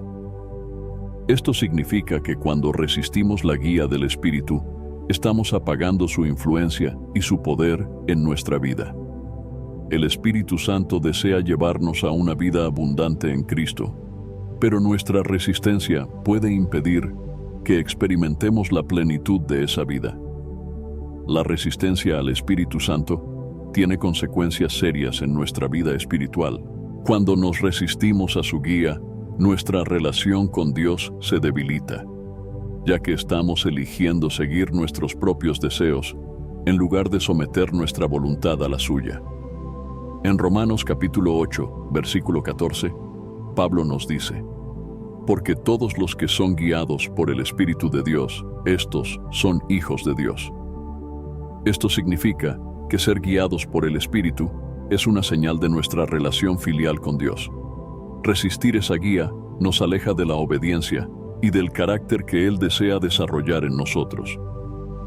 Esto significa que cuando resistimos la guía del Espíritu, estamos apagando su influencia y su poder en nuestra vida. El Espíritu Santo desea llevarnos a una vida abundante en Cristo, pero nuestra resistencia puede impedir que experimentemos la plenitud de esa vida. La resistencia al Espíritu Santo tiene consecuencias serias en nuestra vida espiritual. Cuando nos resistimos a su guía, nuestra relación con Dios se debilita, ya que estamos eligiendo seguir nuestros propios deseos en lugar de someter nuestra voluntad a la suya. En Romanos capítulo 8, versículo 14, Pablo nos dice: porque todos los que son guiados por el Espíritu de Dios, estos son hijos de Dios. Esto significa que ser guiados por el Espíritu es una señal de nuestra relación filial con Dios. Resistir esa guía nos aleja de la obediencia y del carácter que Él desea desarrollar en nosotros.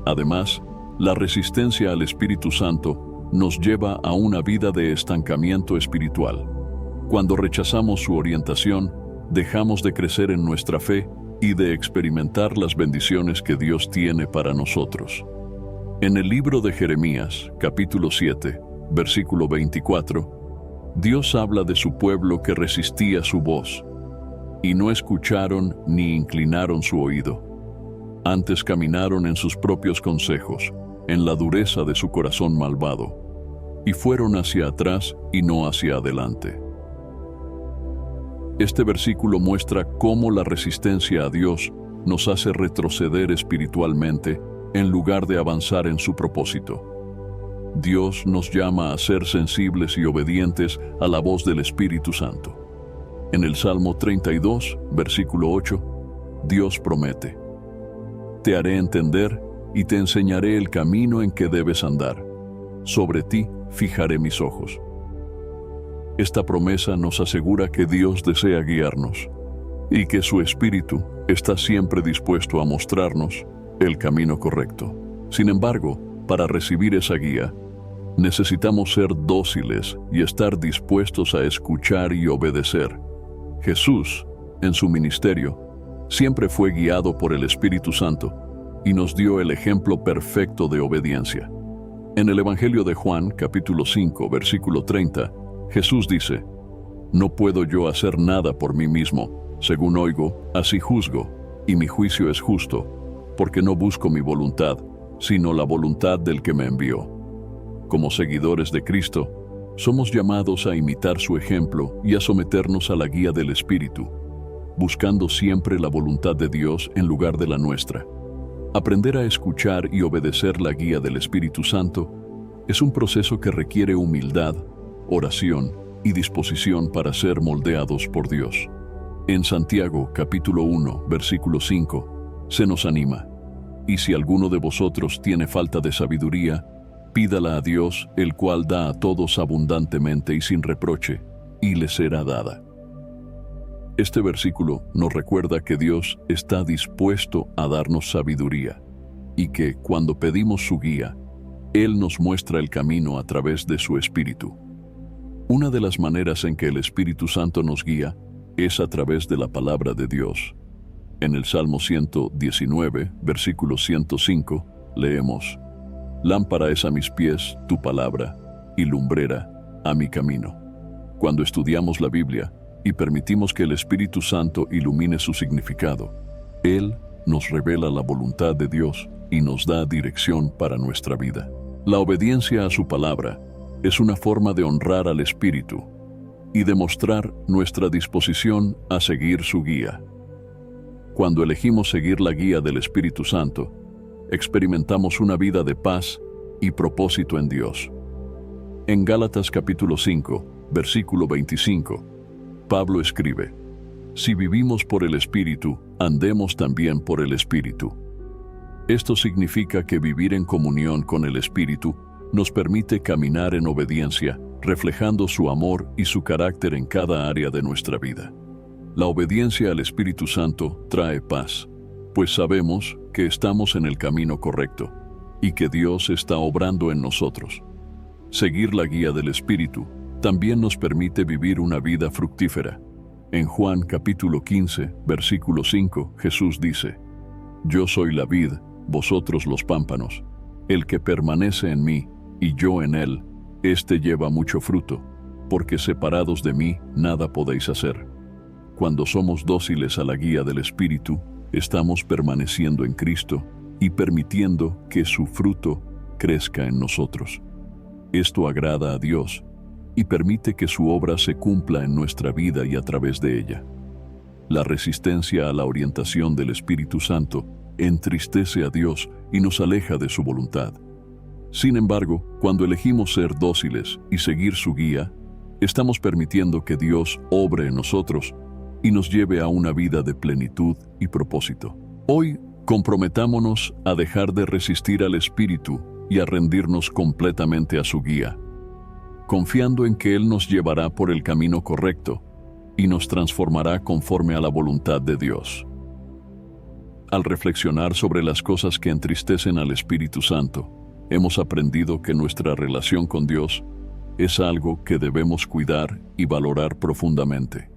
Además, la resistencia al Espíritu Santo nos lleva a una vida de estancamiento espiritual. Cuando rechazamos su orientación, dejamos de crecer en nuestra fe y de experimentar las bendiciones que Dios tiene para nosotros. En el libro de Jeremías, capítulo 7, versículo 24, Dios habla de su pueblo que resistía su voz, y no escucharon ni inclinaron su oído. Antes caminaron en sus propios consejos, en la dureza de su corazón malvado, y fueron hacia atrás y no hacia adelante. Este versículo muestra cómo la resistencia a Dios nos hace retroceder espiritualmente en lugar de avanzar en su propósito. Dios nos llama a ser sensibles y obedientes a la voz del Espíritu Santo. En el Salmo 32, versículo 8, Dios promete: «Te haré entender y te enseñaré el camino en que debes andar. Sobre ti fijaré mis ojos». Esta promesa nos asegura que Dios desea guiarnos y que su Espíritu está siempre dispuesto a mostrarnos el camino correcto. Sin embargo, para recibir esa guía, necesitamos ser dóciles y estar dispuestos a escuchar y obedecer. Jesús, en su ministerio, siempre fue guiado por el Espíritu Santo y nos dio el ejemplo perfecto de obediencia. En el Evangelio de Juan, capítulo 5, versículo 30, Jesús dice: «No puedo yo hacer nada por mí mismo. Según oigo, así juzgo, y mi juicio es justo, porque no busco mi voluntad, sino la voluntad del que me envió». Como seguidores de Cristo, somos llamados a imitar su ejemplo y a someternos a la guía del Espíritu, buscando siempre la voluntad de Dios en lugar de la nuestra. Aprender a escuchar y obedecer la guía del Espíritu Santo es un proceso que requiere humildad, oración y disposición para ser moldeados por Dios. En Santiago, capítulo 1, versículo 5, se nos anima: «Y si alguno de vosotros tiene falta de sabiduría, pídala a Dios, el cual da a todos abundantemente y sin reproche, y le será dada». Este versículo nos recuerda que Dios está dispuesto a darnos sabiduría y que, cuando pedimos su guía, Él nos muestra el camino a través de su Espíritu. Una de las maneras en que el Espíritu Santo nos guía es a través de la palabra de Dios. En el Salmo 119, versículo 105, leemos: «Lámpara es a mis pies tu palabra, y lumbrera a mi camino». Cuando estudiamos la Biblia y permitimos que el Espíritu Santo ilumine su significado, Él nos revela la voluntad de Dios y nos da dirección para nuestra vida. La obediencia a su palabra es una forma de honrar al Espíritu y demostrar nuestra disposición a seguir su guía. Cuando elegimos seguir la guía del Espíritu Santo, experimentamos una vida de paz y propósito en Dios. En Gálatas capítulo 5, versículo 25, Pablo escribe: «Si vivimos por el Espíritu, andemos también por el Espíritu». Esto significa que vivir en comunión con el Espíritu nos permite caminar en obediencia, reflejando su amor y su carácter en cada área de nuestra vida. La obediencia al Espíritu Santo trae paz, pues sabemos que estamos en el camino correcto y que Dios está obrando en nosotros. Seguir la guía del Espíritu también nos permite vivir una vida fructífera. En Juan capítulo 15, versículo 5, Jesús dice: «Yo soy la vid, vosotros los pámpanos. El que permanece en mí y yo en él, éste lleva mucho fruto, porque separados de mí nada podéis hacer». Cuando somos dóciles a la guía del Espíritu, estamos permaneciendo en Cristo y permitiendo que su fruto crezca en nosotros. Esto agrada a Dios y permite que su obra se cumpla en nuestra vida y a través de ella. La resistencia a la orientación del Espíritu Santo entristece a Dios y nos aleja de su voluntad. Sin embargo, cuando elegimos ser dóciles y seguir su guía, estamos permitiendo que Dios obre en nosotros y nos lleve a una vida de plenitud y propósito. Hoy, comprometámonos a dejar de resistir al Espíritu y a rendirnos completamente a su guía, confiando en que Él nos llevará por el camino correcto y nos transformará conforme a la voluntad de Dios. Al reflexionar sobre las cosas que entristecen al Espíritu Santo, hemos aprendido que nuestra relación con Dios es algo que debemos cuidar y valorar profundamente.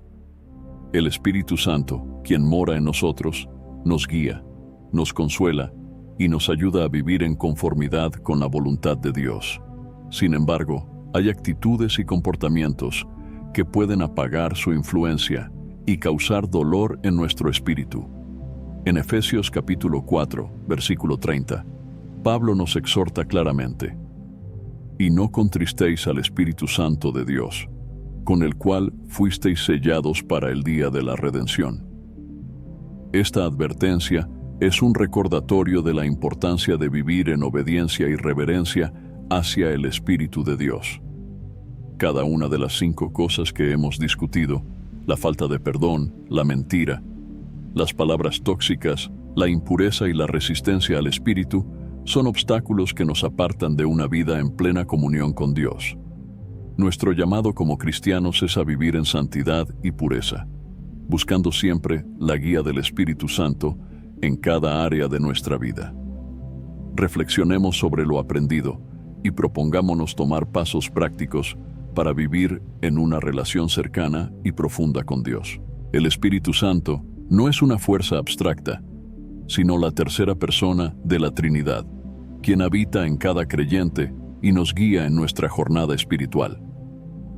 El Espíritu Santo, quien mora en nosotros, nos guía, nos consuela y nos ayuda a vivir en conformidad con la voluntad de Dios. Sin embargo, hay actitudes y comportamientos que pueden apagar su influencia y causar dolor en nuestro espíritu. En Efesios capítulo 4, versículo 30, Pablo nos exhorta claramente: «Y no contristéis al Espíritu Santo de Dios, con el cual fuisteis sellados para el día de la redención». Esta advertencia es un recordatorio de la importancia de vivir en obediencia y reverencia hacia el Espíritu de Dios. Cada una de las 5 cosas que hemos discutido, la falta de perdón, la mentira, las palabras tóxicas, la impureza y la resistencia al Espíritu, son obstáculos que nos apartan de una vida en plena comunión con Dios. Nuestro llamado como cristianos es a vivir en santidad y pureza, buscando siempre la guía del Espíritu Santo en cada área de nuestra vida. Reflexionemos sobre lo aprendido y propongámonos tomar pasos prácticos para vivir en una relación cercana y profunda con Dios. El Espíritu Santo no es una fuerza abstracta, sino la tercera persona de la Trinidad, quien habita en cada creyente y nos guía en nuestra jornada espiritual.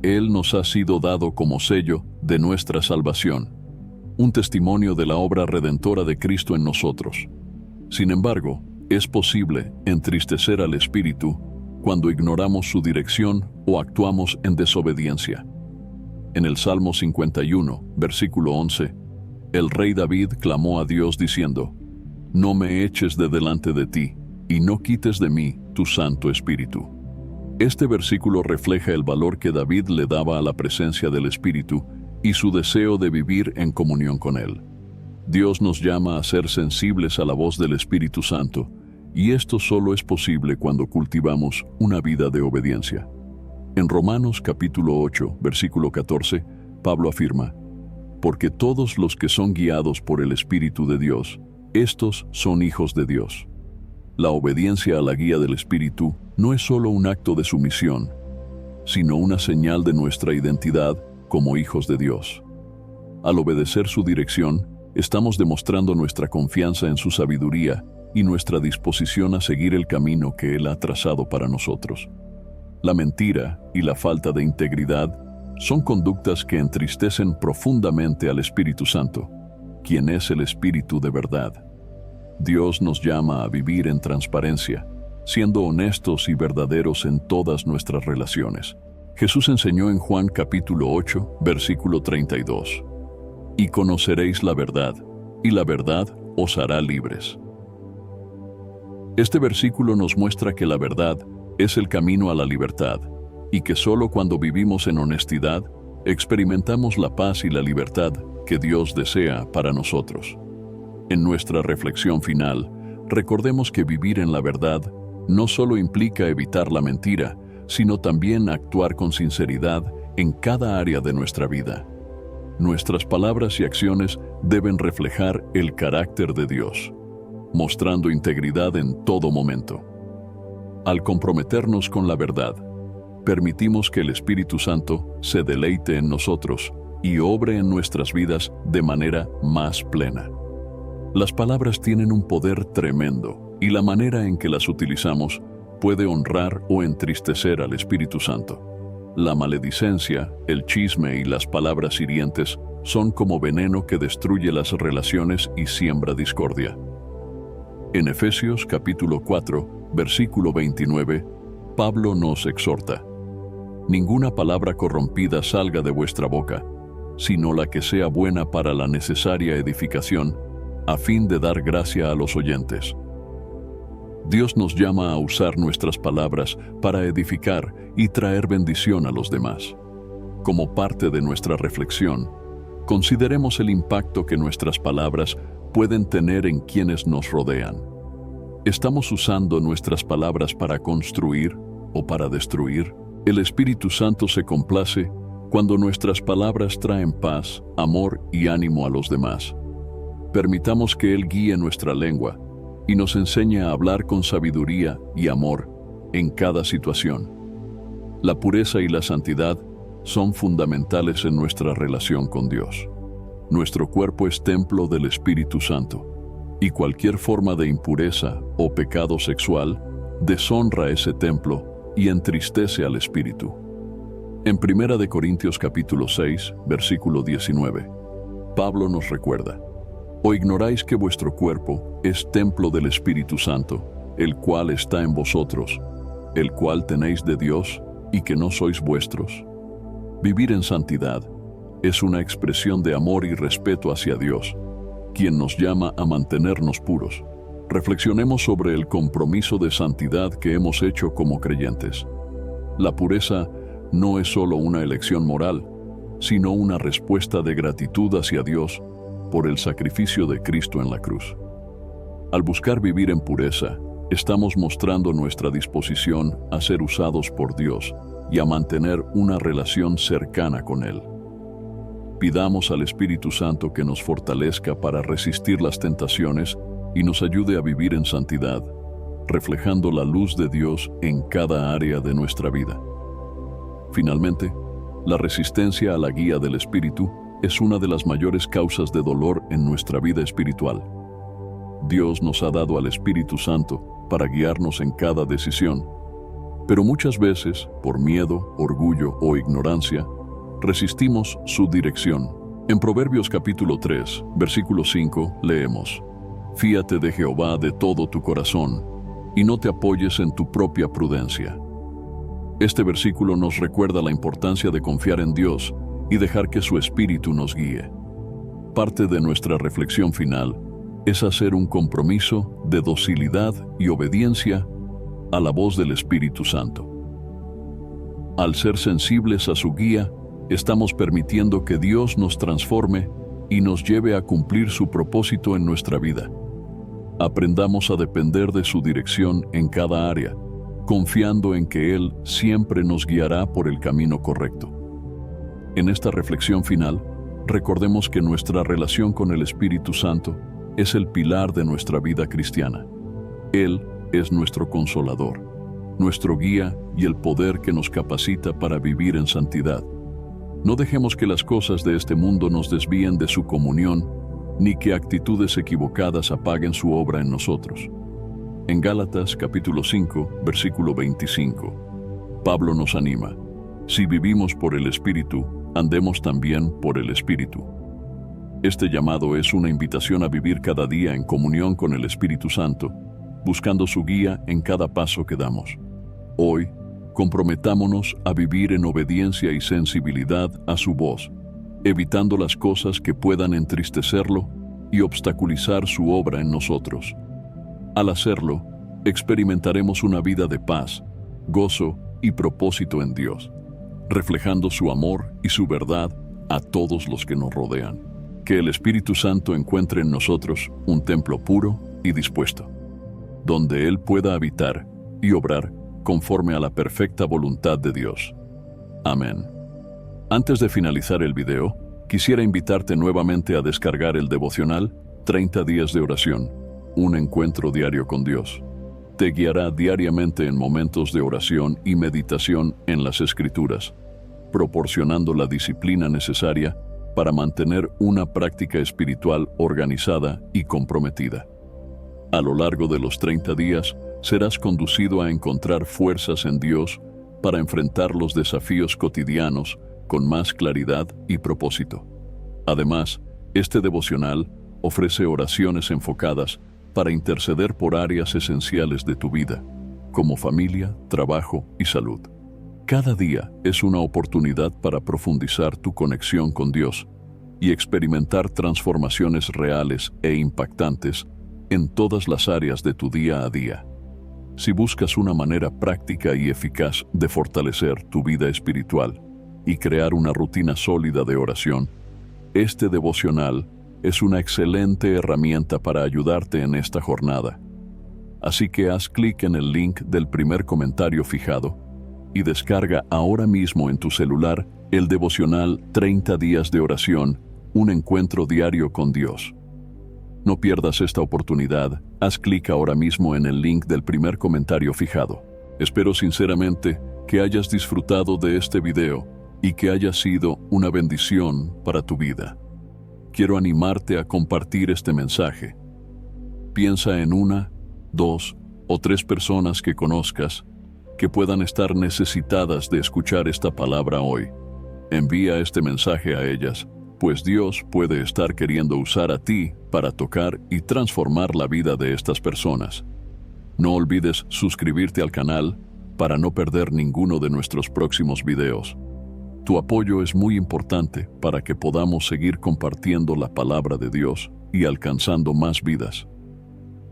Él nos ha sido dado como sello de nuestra salvación, un testimonio de la obra redentora de Cristo en nosotros. Sin embargo, es posible entristecer al Espíritu cuando ignoramos su dirección o actuamos en desobediencia. En el Salmo 51, versículo 11, el rey David clamó a Dios diciendo: «No me eches de delante de ti, y no quites de mí tu Santo Espíritu». Este versículo refleja el valor que David le daba a la presencia del Espíritu y su deseo de vivir en comunión con Él. Dios nos llama a ser sensibles a la voz del Espíritu Santo, y esto solo es posible cuando cultivamos una vida de obediencia. En Romanos capítulo 8, versículo 14, Pablo afirma: «Porque todos los que son guiados por el Espíritu de Dios, estos son hijos de Dios». La obediencia a la guía del Espíritu no es solo un acto de sumisión, sino una señal de nuestra identidad como hijos de Dios. Al obedecer su dirección, estamos demostrando nuestra confianza en su sabiduría y nuestra disposición a seguir el camino que Él ha trazado para nosotros. La mentira y la falta de integridad son conductas que entristecen profundamente al Espíritu Santo, quien es el Espíritu de verdad. Dios nos llama a vivir en transparencia, siendo honestos y verdaderos en todas nuestras relaciones. Jesús enseñó en Juan capítulo 8, versículo 32: «Y conoceréis la verdad, y la verdad os hará libres». Este versículo nos muestra que la verdad es el camino a la libertad, y que solo cuando vivimos en honestidad experimentamos la paz y la libertad que Dios desea para nosotros. En nuestra reflexión final, recordemos que vivir en la verdad no solo implica evitar la mentira, sino también actuar con sinceridad en cada área de nuestra vida. Nuestras palabras y acciones deben reflejar el carácter de Dios, mostrando integridad en todo momento. Al comprometernos con la verdad, permitimos que el Espíritu Santo se deleite en nosotros y obre en nuestras vidas de manera más plena. Las palabras tienen un poder tremendo, y la manera en que las utilizamos puede honrar o entristecer al Espíritu Santo. La maledicencia, el chisme y las palabras hirientes son como veneno que destruye las relaciones y siembra discordia. En Efesios capítulo 4, versículo 29, Pablo nos exhorta: «Ninguna palabra corrompida salga de vuestra boca, sino la que sea buena para la necesaria edificación, a fin de dar gracia a los oyentes». Dios nos llama a usar nuestras palabras para edificar y traer bendición a los demás. Como parte de nuestra reflexión, consideremos el impacto que nuestras palabras pueden tener en quienes nos rodean. ¿Estamos usando nuestras palabras para construir o para destruir? El Espíritu Santo se complace cuando nuestras palabras traen paz, amor y ánimo a los demás. Permitamos que Él guíe nuestra lengua y nos enseñe a hablar con sabiduría y amor en cada situación. La pureza y la santidad son fundamentales en nuestra relación con Dios. Nuestro cuerpo es templo del Espíritu Santo, y cualquier forma de impureza o pecado sexual deshonra ese templo y entristece al Espíritu. En 1 de Corintios capítulo 6, versículo 19, Pablo nos recuerda: ¿O ignoráis que vuestro cuerpo es templo del Espíritu Santo, el cual está en vosotros, el cual tenéis de Dios, y que no sois vuestros? Vivir en santidad es una expresión de amor y respeto hacia Dios, quien nos llama a mantenernos puros. Reflexionemos sobre el compromiso de santidad que hemos hecho como creyentes. La pureza no es solo una elección moral, sino una respuesta de gratitud hacia Dios por el sacrificio de Cristo en la cruz. Al buscar vivir en pureza, estamos mostrando nuestra disposición a ser usados por Dios y a mantener una relación cercana con Él. Pidamos al Espíritu Santo que nos fortalezca para resistir las tentaciones y nos ayude a vivir en santidad, reflejando la luz de Dios en cada área de nuestra vida. Finalmente, la resistencia a la guía del Espíritu es una de las mayores causas de dolor en nuestra vida espiritual. Dios nos ha dado al Espíritu Santo para guiarnos en cada decisión, pero muchas veces, por miedo, orgullo o ignorancia, resistimos su dirección. En Proverbios capítulo 3, versículo 5, leemos: Fíate de Jehová de todo tu corazón, y no te apoyes en tu propia prudencia. Este versículo nos recuerda la importancia de confiar en Dios y dejar que su Espíritu nos guíe. Parte de nuestra reflexión final es hacer un compromiso de docilidad y obediencia a la voz del Espíritu Santo. Al ser sensibles a su guía, estamos permitiendo que Dios nos transforme y nos lleve a cumplir su propósito en nuestra vida. Aprendamos a depender de su dirección en cada área, confiando en que Él siempre nos guiará por el camino correcto. En esta reflexión final, recordemos que nuestra relación con el Espíritu Santo es el pilar de nuestra vida cristiana. Él es nuestro consolador, nuestro guía y el poder que nos capacita para vivir en santidad. No dejemos que las cosas de este mundo nos desvíen de su comunión, ni que actitudes equivocadas apaguen su obra en nosotros. En Gálatas capítulo 5, versículo 25, Pablo nos anima: si vivimos por el Espíritu, andemos también por el Espíritu. Este llamado es una invitación a vivir cada día en comunión con el Espíritu Santo, buscando su guía en cada paso que damos. Hoy, comprometámonos a vivir en obediencia y sensibilidad a su voz, evitando las cosas que puedan entristecerlo y obstaculizar su obra en nosotros. Al hacerlo, experimentaremos una vida de paz, gozo y propósito en Dios, reflejando su amor y su verdad a todos los que nos rodean. Que el Espíritu Santo encuentre en nosotros un templo puro y dispuesto, donde Él pueda habitar y obrar conforme a la perfecta voluntad de Dios. Amén. Antes de finalizar el video, quisiera invitarte nuevamente a descargar el devocional 30 días de oración, un encuentro diario con Dios. Te guiará diariamente en momentos de oración y meditación en las Escrituras, proporcionando la disciplina necesaria para mantener una práctica espiritual organizada y comprometida. A lo largo de los 30 días, serás conducido a encontrar fuerzas en Dios para enfrentar los desafíos cotidianos con más claridad y propósito. Además, este devocional ofrece oraciones enfocadas para interceder por áreas esenciales de tu vida, como familia, trabajo y salud. Cada día es una oportunidad para profundizar tu conexión con Dios y experimentar transformaciones reales e impactantes en todas las áreas de tu día a día. Si buscas una manera práctica y eficaz de fortalecer tu vida espiritual y crear una rutina sólida de oración, este devocional es una excelente herramienta para ayudarte en esta jornada. Así que haz clic en el link del primer comentario fijado y descarga ahora mismo en tu celular el devocional 30 días de oración, un encuentro diario con Dios. No pierdas esta oportunidad, haz clic ahora mismo en el link del primer comentario fijado. Espero sinceramente que hayas disfrutado de este video y que haya sido una bendición para tu vida. Quiero animarte a compartir este mensaje. Piensa en 1, 2 o 3 personas que conozcas que puedan estar necesitadas de escuchar esta palabra hoy. Envía este mensaje a ellas, pues Dios puede estar queriendo usar a ti para tocar y transformar la vida de estas personas. No olvides suscribirte al canal para no perder ninguno de nuestros próximos videos. Tu apoyo es muy importante para que podamos seguir compartiendo la palabra de Dios y alcanzando más vidas.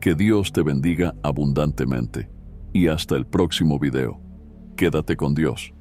Que Dios te bendiga abundantemente y hasta el próximo video. Quédate con Dios.